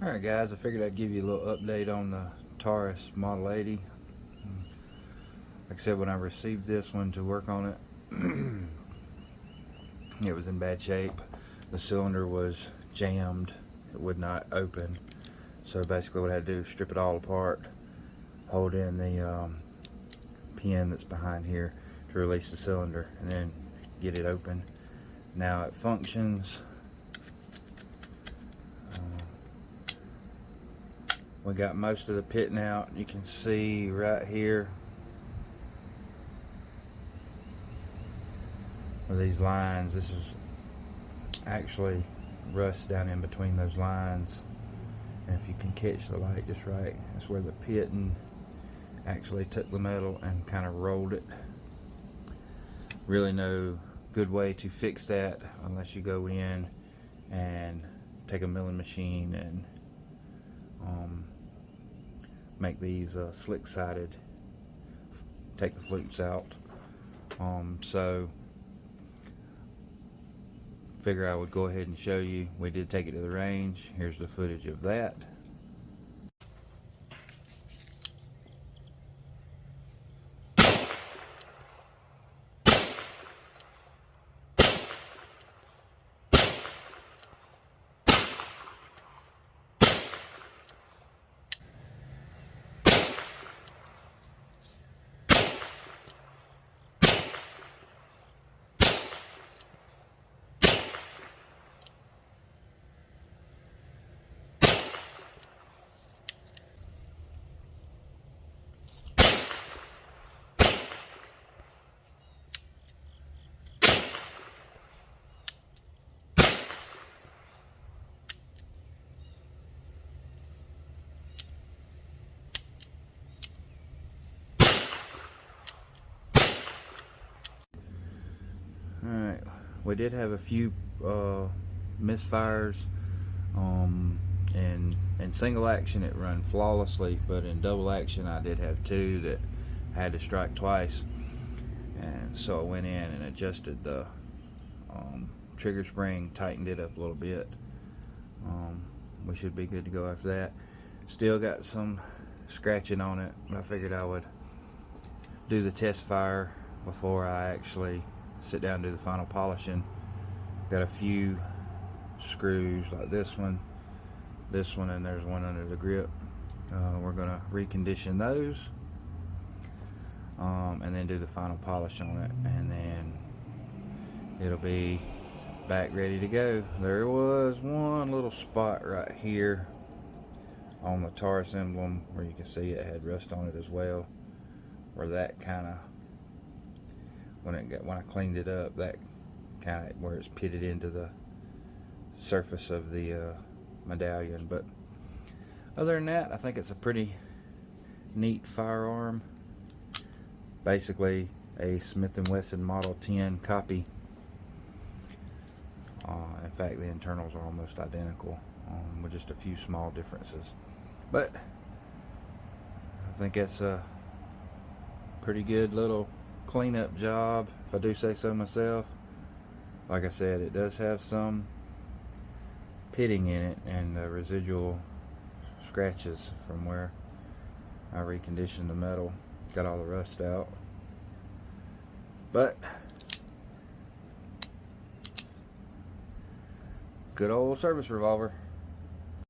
Alright guys, I figured I'd give you a little update on the Taurus Model 80. Like I said, when I received this one to work on it, it was in bad shape. The cylinder was jammed, it would not open. So basically what I had to do is strip it all apart, hold in the pin that's behind here to release the cylinder, and then get it open. Now it functions. We got most of the pitting out. You can see right here where these lines, this is actually rust down in between those lines, and if you can catch the light just right, that's where the pitting actually took the metal and kind of rolled it. Really no good way to fix that unless you go in and take a milling machine and make these slick sided, take the flutes out. So figure I would go ahead and show you. We did take it to the range. Here's the footage of that. Alright, we did have a few misfires. In single action it run flawlessly, but in double action I did have two that I had to strike twice, and so I went in and adjusted the trigger spring, tightened it up a little bit. We should be good to go after that. Still got some scratching on it, but I figured I would do the test fire before I actually sit down and do the final polishing. Got a few screws like this one, and there's one under the grip. We're gonna recondition those and then do the final polish on it, and then it'll be back ready to go. There was one little spot right here on the Taurus emblem where you can see it had rust on it as well, where that kind of, when I cleaned it up, that kind of where it's pitted into the surface of the medallion. But other than that, I think it's a pretty neat firearm. Basically a Smith & Wesson Model 10 copy. In fact, the internals are almost identical, with just a few small differences. But I think it's a pretty good little cleanup job, if I do say so myself. Like I said, it does have some pitting in it and residual scratches from where I reconditioned the metal, got all the rust out. But good old service revolver.